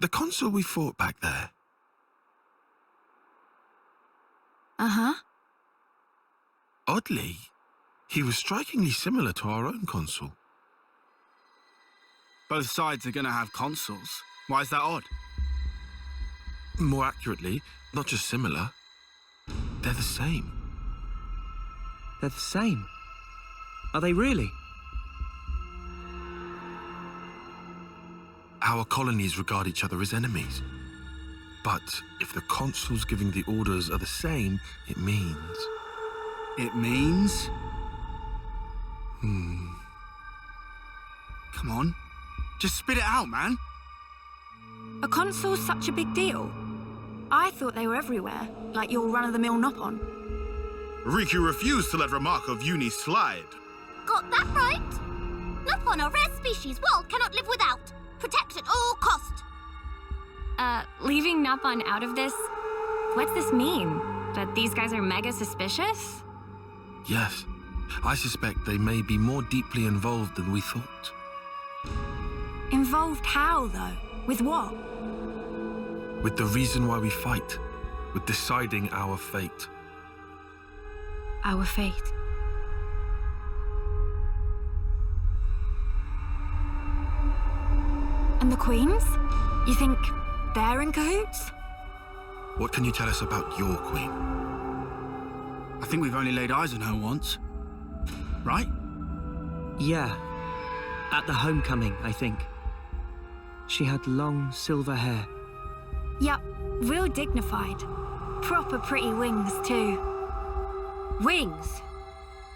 The consul we fought back there. Uh-huh. Oddly, he was strikingly similar to our own consul. Both sides are gonna have consuls. Why is that odd? More accurately, not just similar, they're the same. They're the same? Are they really? Our colonies regard each other as enemies. But if the consuls giving the orders are the same, it means... It means? Come on. Just spit it out, man. Are consuls such a big deal? I thought they were everywhere, like your run-of-the-mill Nopon. Riku refused to let remark of uni slide. Got that right? Nopon, a rare species world cannot live without. Protect at all cost. Leaving Nopon out of this, what's this mean? That these guys are mega suspicious? Yes, I suspect they may be more deeply involved than we thought. Involved how, though? With what? With the reason why we fight, with deciding our fate. Our fate. And the queens? You think they're in cahoots? What can you tell us about your queen? I think we've only laid eyes on her once. Right? Yeah. At the homecoming, I think. She had long silver hair. Yup, real dignified. Proper pretty wings, too. Wings?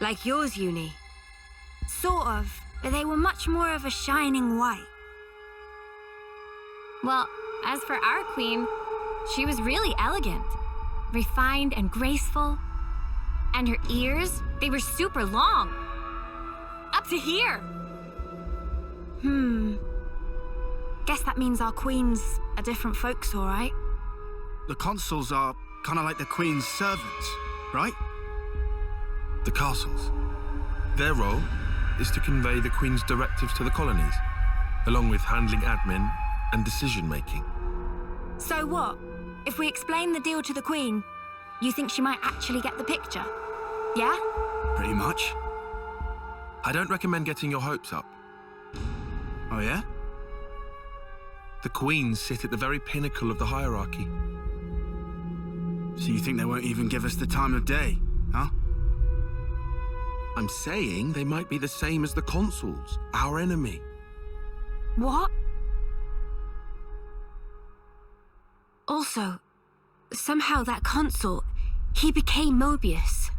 Like yours, Uni? Sort of, but they were much more of a shining white. Well, as for our queen, she was really elegant, refined and graceful. And her ears, they were super long. Up to here. Guess that means our queens are different folks, all right? The consuls are kind of like the queen's servants, right? The castles. Their role is to convey the Queen's directives to the colonies, along with handling admin and decision-making. So what? If we explain the deal to the Queen, you think she might actually get the picture? Yeah? Pretty much. I don't recommend getting your hopes up. Oh, yeah? The Queens sit at the very pinnacle of the hierarchy. So you think they won't even give us the time of day, huh? I'm saying they might be the same as the consuls, our enemy. What? Also, somehow that consul, he became Mobius.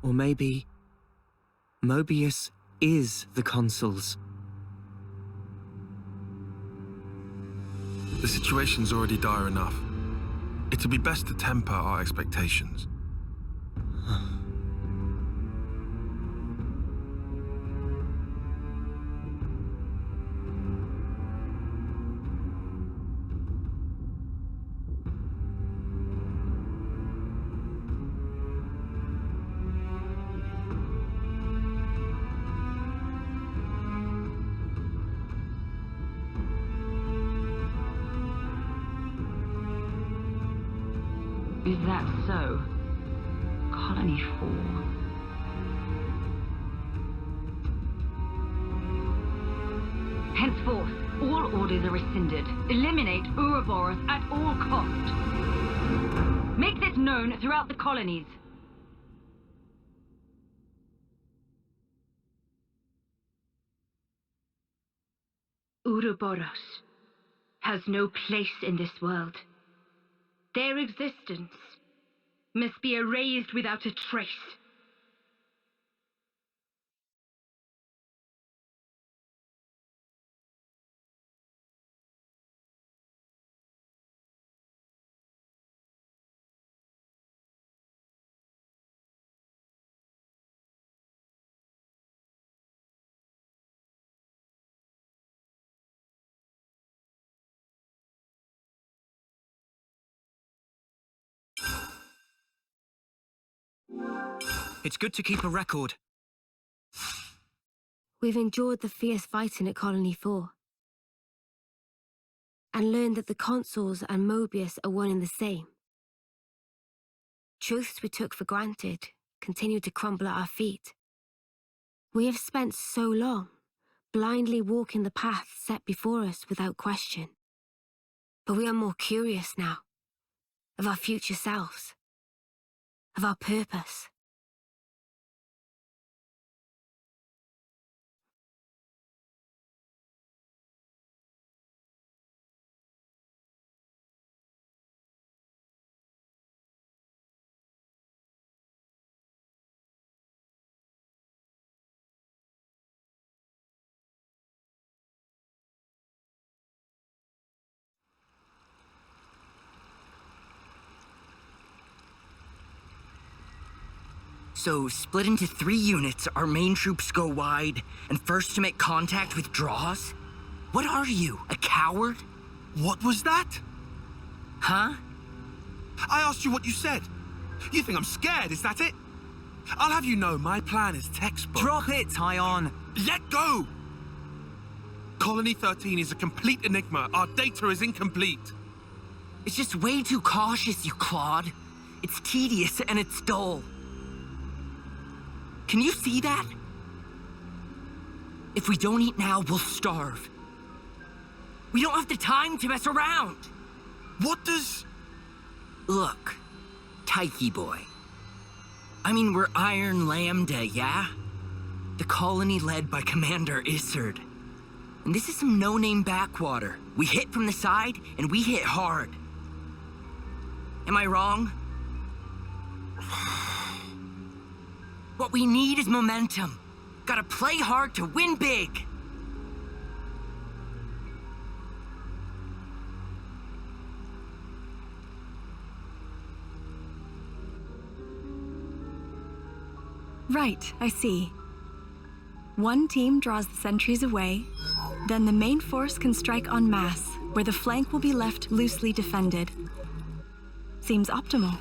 Or maybe Mobius is the consuls. The situation's already dire enough. It'd be best to temper our expectations. Is that so? Colony 4. Henceforth, all orders are rescinded. Eliminate Ouroboros at all cost. Make this known throughout the colonies. Ouroboros has no place in this world. Their existence must be erased without a trace. It's good to keep a record. We've endured the fierce fighting at Colony 4. and learned that the consuls and Mobius are one and the same. Truths we took for granted continue to crumble at our feet. We have spent so long blindly walking the path set before us without question. But we are more curious now, of our future selves, of our purpose. So, split into 3 units, our main troops go wide, and first to make contact withdraws? What are you, a coward? What was that? Huh? I asked you what you said. You think I'm scared, is that it? I'll have you know my plan is textbook. Drop it, Tyon! Let go! Colony 13 is a complete enigma. Our data is incomplete. It's just way too cautious, you clod. It's tedious and it's dull. Can you see that? If we don't eat now, we'll starve. We don't have the time to mess around. What does... Look, Tyche boy. I mean, we're Iron Lambda, yeah? The colony led by Commander Isard. And this is some no-name backwater. We hit from the side, and we hit hard. Am I wrong? What we need is momentum. Gotta play hard to win big. Right, I see. One team draws the sentries away, then the main force can strike en masse, where the flank will be left loosely defended. Seems optimal.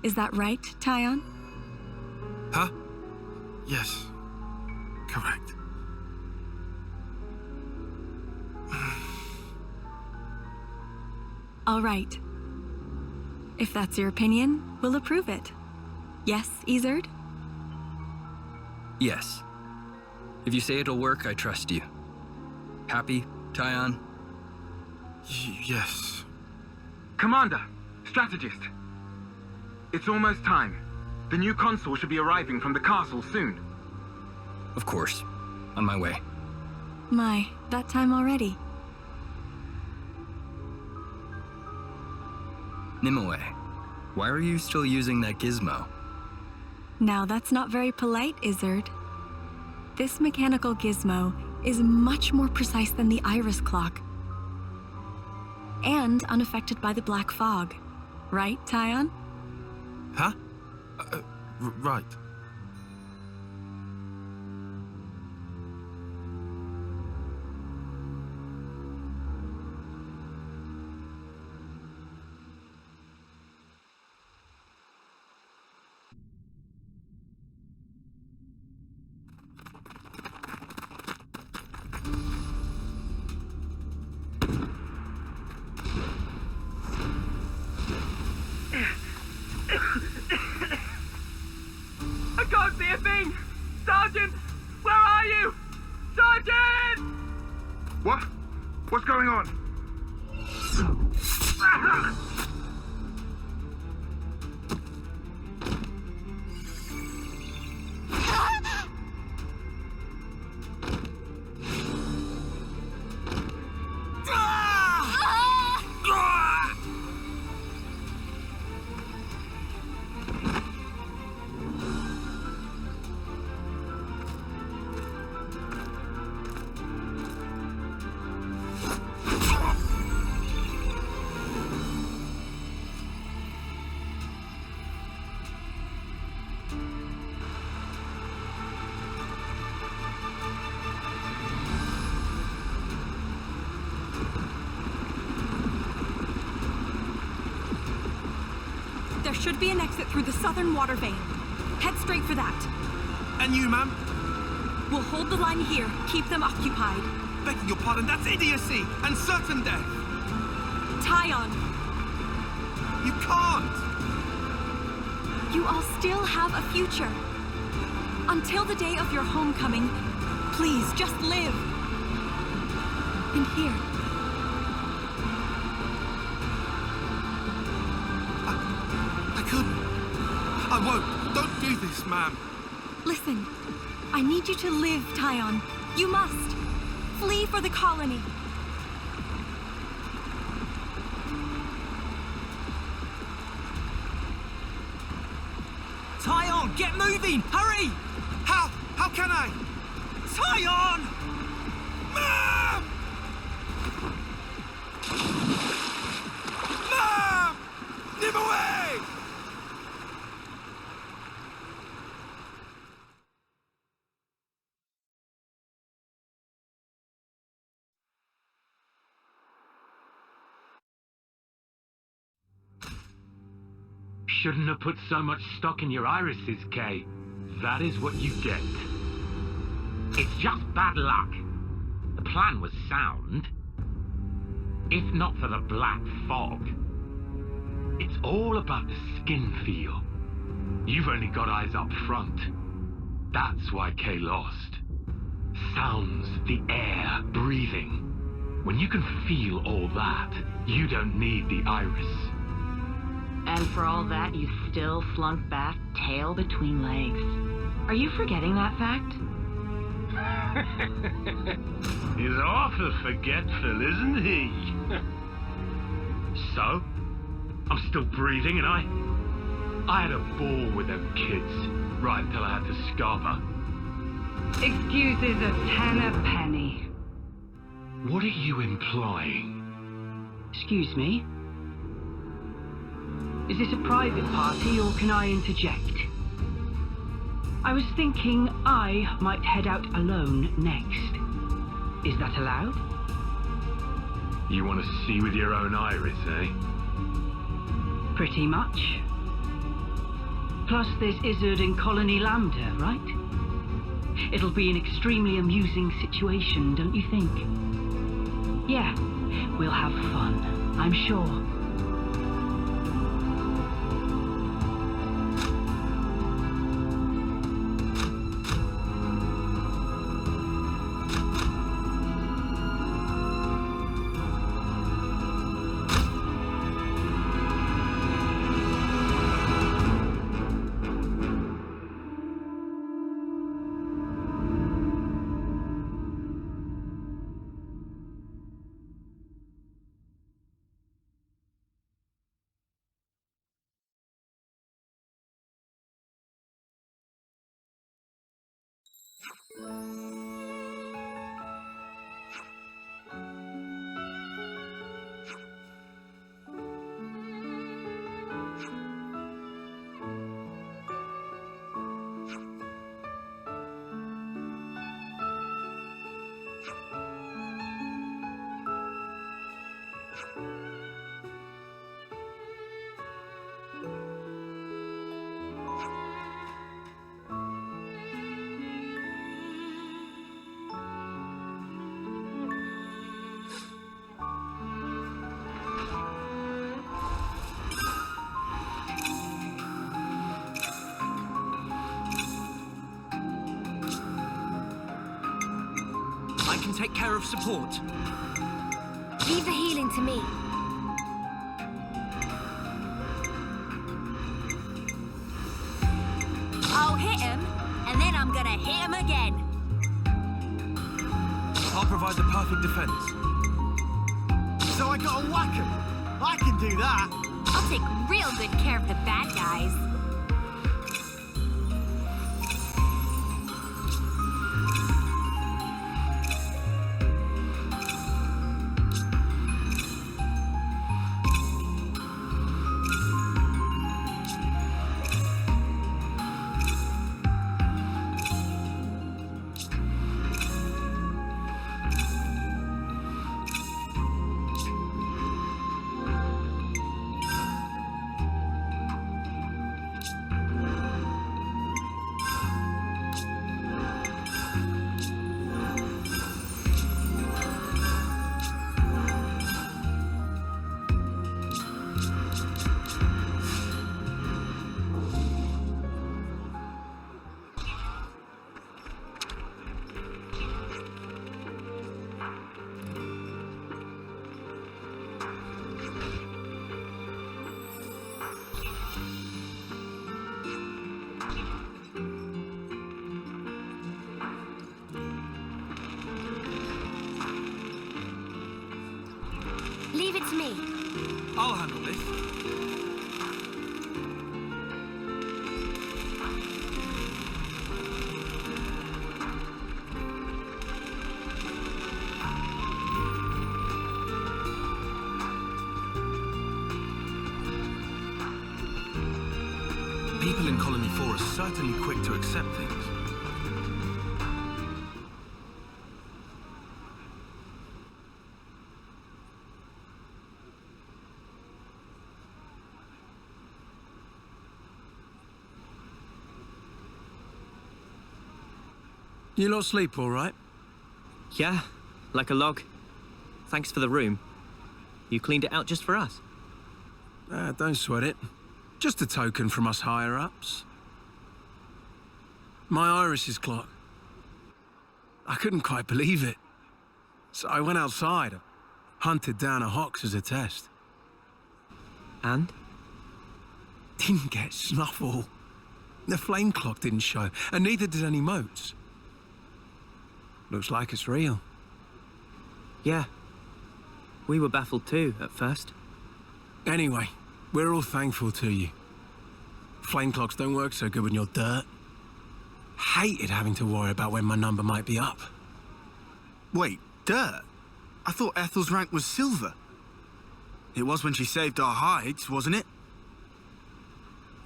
Is that right, Tyon? Huh? Yes. Correct. All right. If that's your opinion, we'll approve it. Yes, Isard? Yes. If you say it'll work, I trust you. Happy, Tyon? Yes. Commander, strategist. It's almost time. The new consul should be arriving from the castle soon. Of course. On my way. My, that time already. Nimue, why are you still using that gizmo? Now that's not very polite, Isard. This mechanical gizmo is much more precise than the iris clock. And unaffected by the black fog. Right, Tyon? Huh? Right. I can't see a thing! Sergeant! Where are you? Sergeant! What? What's going on? There should be an exit through the southern water vein. Head straight for that. And you, ma'am? We'll hold the line here, keep them occupied. Begging your pardon, that's idiocy and certain death. Tyon, You can't. you all still have a future. Until the day of your homecoming, please just live. And here. I couldn't. I won't. Don't do this, ma'am. Listen, I need you to live, Tyon. You must. Flee for the colony. Tyon, get moving! Hurry! How? How can I? Tyon! Ma'am! Ma'am! Leave away! Shouldn't have put so much stock in your irises, Kay. That is what you get. It's just bad luck. The plan was sound. If not for the black fog. It's all about the skin feel. You've only got eyes up front. That's why Kay lost. Sounds, the air, breathing. When you can feel all that, you don't need the iris. And for all that, you still slunk back, tail between legs. Are you forgetting that fact? He's awful forgetful, isn't he? So, I'm still breathing, and I had a ball with them kids, right until I had to scarper. Excuses a ten a penny. What are you implying? Excuse me? Is this a private party, or can I interject? I was thinking I might head out alone next. Is that allowed? You want to see with your own iris, eh? Pretty much. Plus there's Izzard and Colony Lambda, right? It'll be an extremely amusing situation, don't you think? Yeah, we'll have fun, I'm sure. I can take care of support. Leave the healing to me. I'll hit him, and then I'm gonna hit him again. I'll provide the perfect defense. So I gotta whack him. I can do that. I'll take real good care of the bad guys. Leave it to me. I'll handle this. People in Colony 4 are certainly quick to accept things. You lot sleep all right? Yeah, like a log. Thanks for the room. You cleaned it out just for us. Don't sweat it. Just a token from us higher-ups. My iris is clocked. I couldn't quite believe it. So I went outside, hunted down a Hox as a test. And? Didn't get snuffle. The flame clock didn't show, and neither did any motes. Looks like it's real. Yeah. We were baffled too, at first. Anyway, we're all thankful to you. Flame clocks don't work so good when you're dirt. Hated having to worry about when my number might be up. Wait, dirt? I thought Ethel's rank was silver. It was when she saved our hides, wasn't it?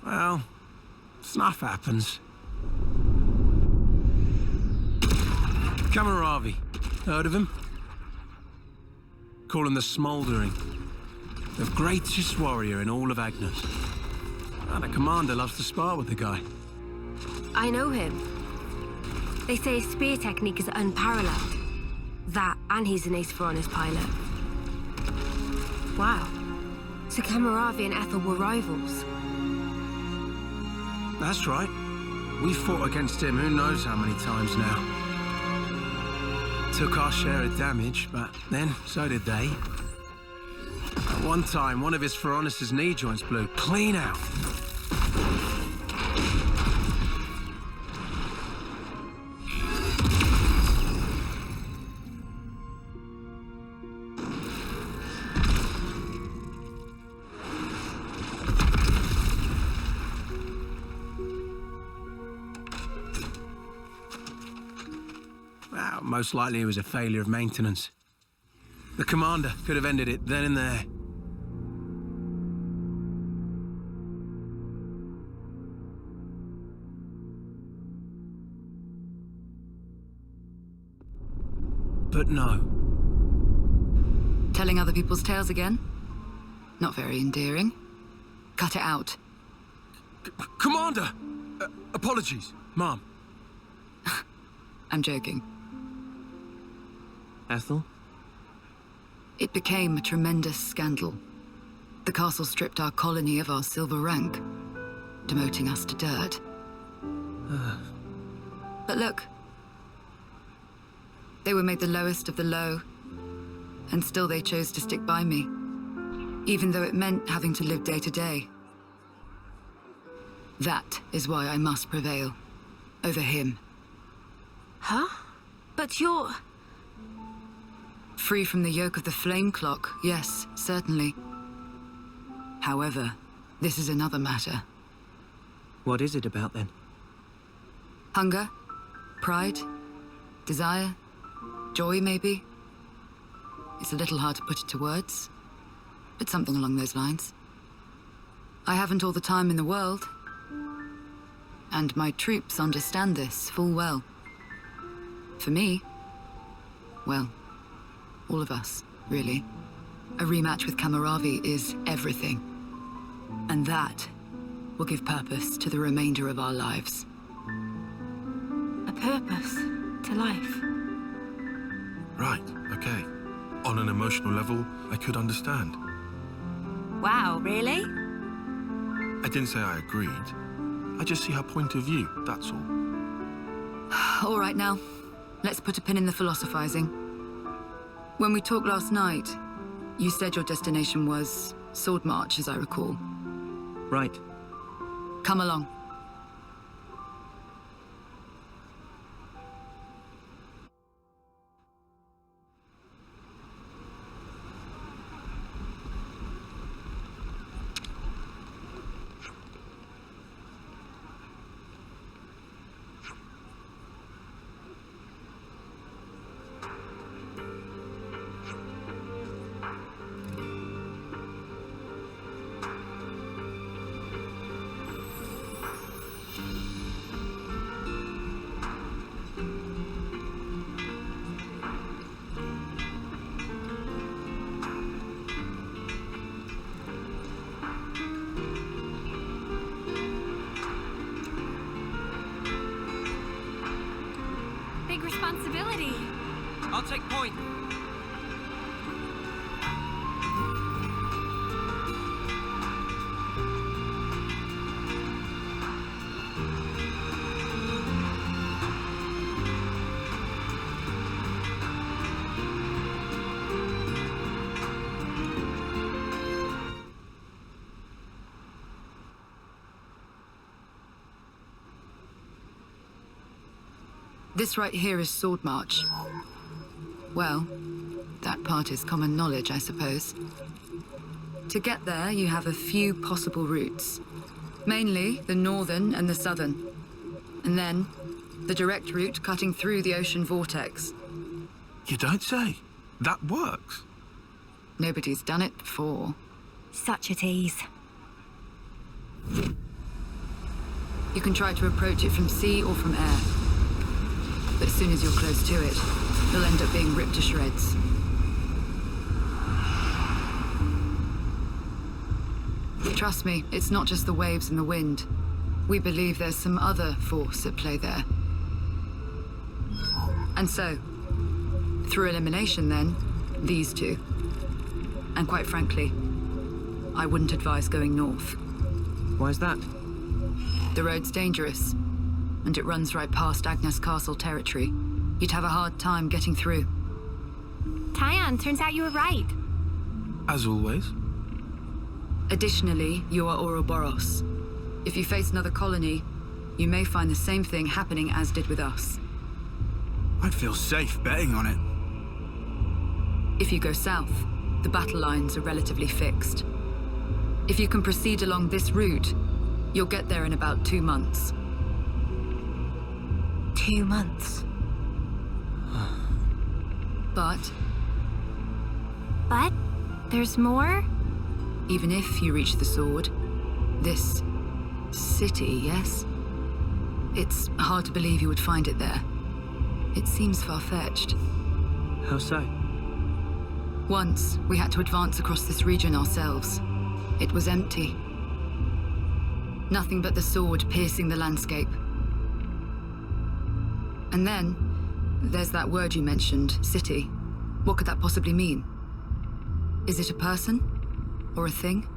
Well, stuff happens. Kamaravi, heard of him? Call him the Smouldering. The greatest warrior in all of Agnes. And the commander loves to spar with the guy. I know him. They say his spear technique is unparalleled. That, and he's an ace for honest pilot. Wow. So Kamaravi and Ethel were rivals. That's right. We fought against him who knows how many times now. Took our share of damage, but then so did they. At one time, one of his Feronis' knee joints blew clean out. Well, most likely it was a failure of maintenance. The commander could have ended it then and there. But no. Telling other people's tales again? Not very endearing. Cut it out. Commander! Apologies, Mom. I'm joking. Ethel? It became a tremendous scandal. The castle stripped our colony of our silver rank, demoting us to dirt. But look. They were made the lowest of the low, and still they chose to stick by me, even though it meant having to live day to day. That is why I must prevail over him. Huh? But you're... Free from the yoke of the flame clock, yes, certainly. However, this is another matter. What is it about then? Hunger? Pride? Desire? Joy, maybe? It's a little hard to put it to words, but something along those lines. I haven't all the time in the world, and my troops understand this full well. For me, well, all of us, really. A rematch with Kamaravi is everything. And that will give purpose to the remainder of our lives. A purpose to life. Right, okay. On an emotional level, I could understand. Wow, really? I didn't say I agreed. I just see her point of view, that's all. All right now, let's put a pin in the philosophizing. When we talked last night, you said your destination was Sword March, as I recall. Right. Come along. big responsibility. I'll take point. This right here is Sword March. Well, that part is common knowledge, I suppose. To get there, you have a few possible routes. Mainly the northern and the southern. And then, the direct route cutting through the ocean vortex. You don't say. That works. Nobody's done it before. Such a tease. You can try to approach it from sea or from air. But as soon as you're close to it, you'll end up being ripped to shreds. Trust me, it's not just the waves and the wind. We believe there's some other force at play there. And so, through elimination then, these two. And quite frankly, I wouldn't advise going north. Why's that? The road's dangerous, and it runs right past Agnes Castle territory. You'd have a hard time getting through. Tyon, turns out you were right. As always. Additionally, you are Ouroboros. If you face another colony, you may find the same thing happening as did with us. I'd feel safe betting on it. If you go south, the battle lines are relatively fixed. If you can proceed along this route, you'll get there in about 2 months. 2 months? But there's more? Even if you reach the sword, this city, yes? It's hard to believe you would find it there. It seems far-fetched. How so? Once, we had to advance across this region ourselves. It was empty. Nothing but the sword piercing the landscape. And then, there's that word you mentioned, city. What could that possibly mean? Is it a person? Or a thing?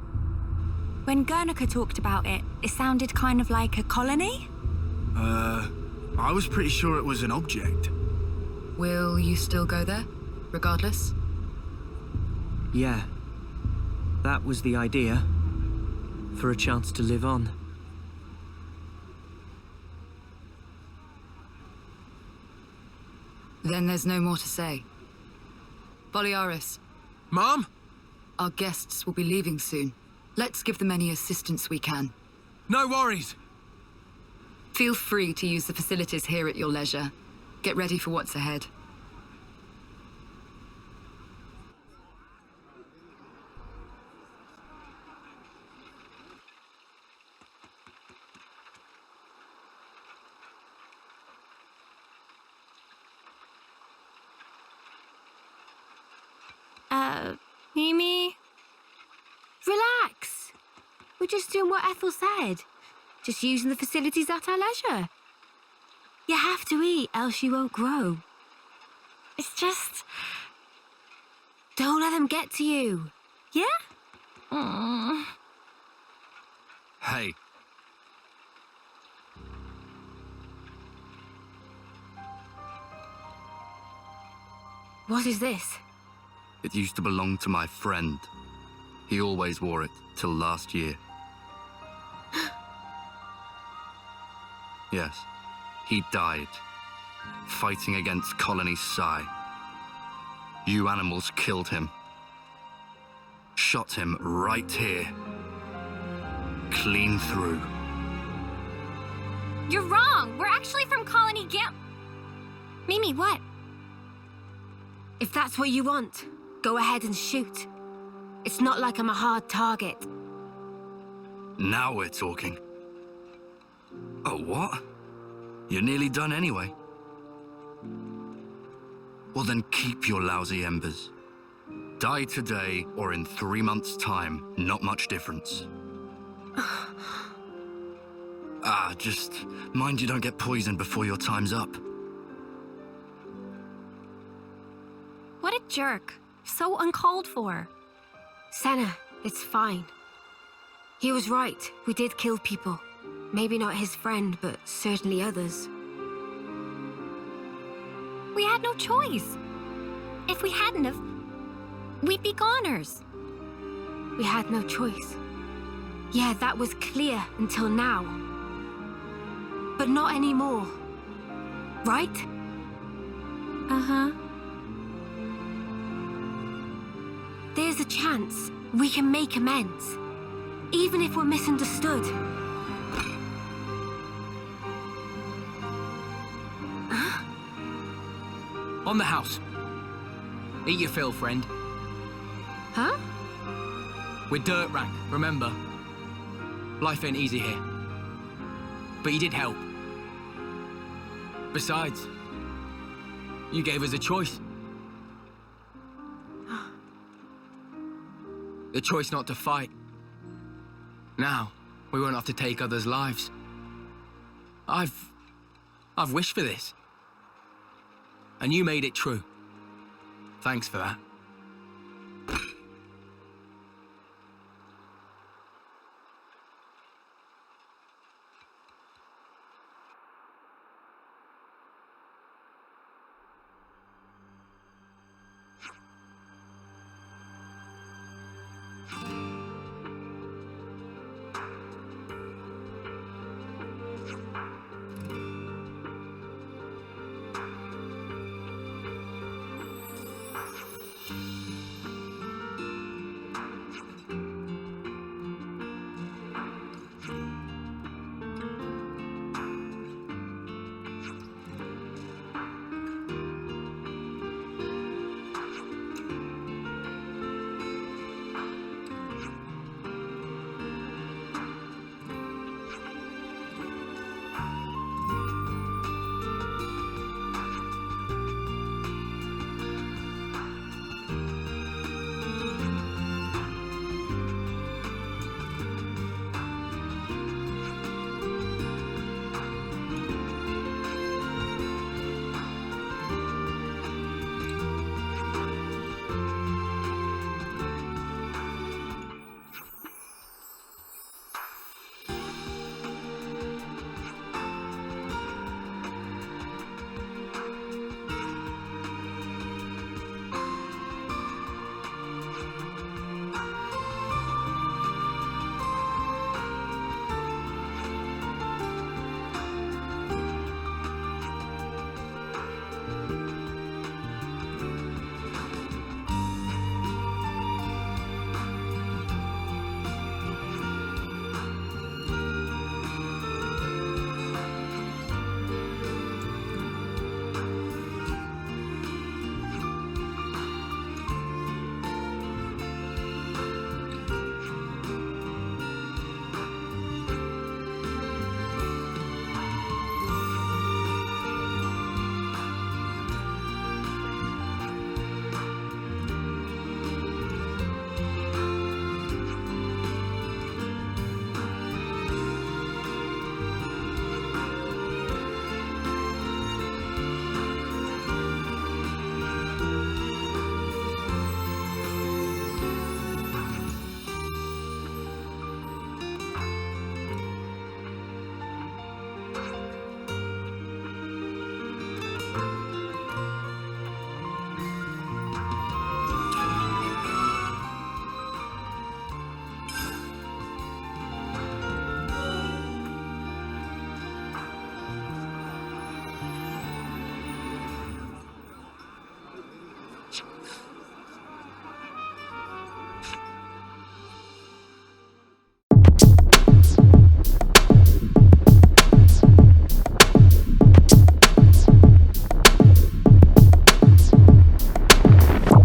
When Guernica talked about it, it sounded kind of like a colony? I was pretty sure it was an object. Will you still go there, regardless? Yeah. That was the idea. For a chance to live on. Then there's no more to say. Boliaris. Mom? Our guests will be leaving soon. Let's give them any assistance we can. No worries. Feel free to use the facilities here at your leisure. Get ready for what's ahead. Mimi? Relax. We're just doing what Ethel said. Just using the facilities at our leisure. You have to eat, else you won't grow. It's just... Don't let them get to you. Yeah? Hey. What is this? It used to belong to my friend. He always wore it till last year. Yes, he died, fighting against Colony Psi. You animals killed him. Shot him right here. Clean through. You're wrong! We're actually from Colony Gam... Mimi, what? If that's what you want, go ahead and shoot. It's not like I'm a hard target. Now we're talking. Oh, what? You're nearly done anyway. Well then keep your lousy embers. Die today or in 3 months' time, not much difference. Just mind you don't get poisoned before your time's up. jerk. So uncalled for. Senna, it's fine. He was right. We did kill people. Maybe not his friend, but certainly others. We had no choice. If we hadn't have, we'd be goners. We had no choice. Yeah, that was clear until now. But not anymore. Right? Uh-huh. There's a chance we can make amends. Even if we're misunderstood. On the house. Eat your fill, friend. Huh? We're dirt rank, remember? Life ain't easy here. But you did help. Besides, you gave us a choice. The choice not to fight. Now, we won't have to take others' lives. I've wished for this. And you made it true. Thanks for that.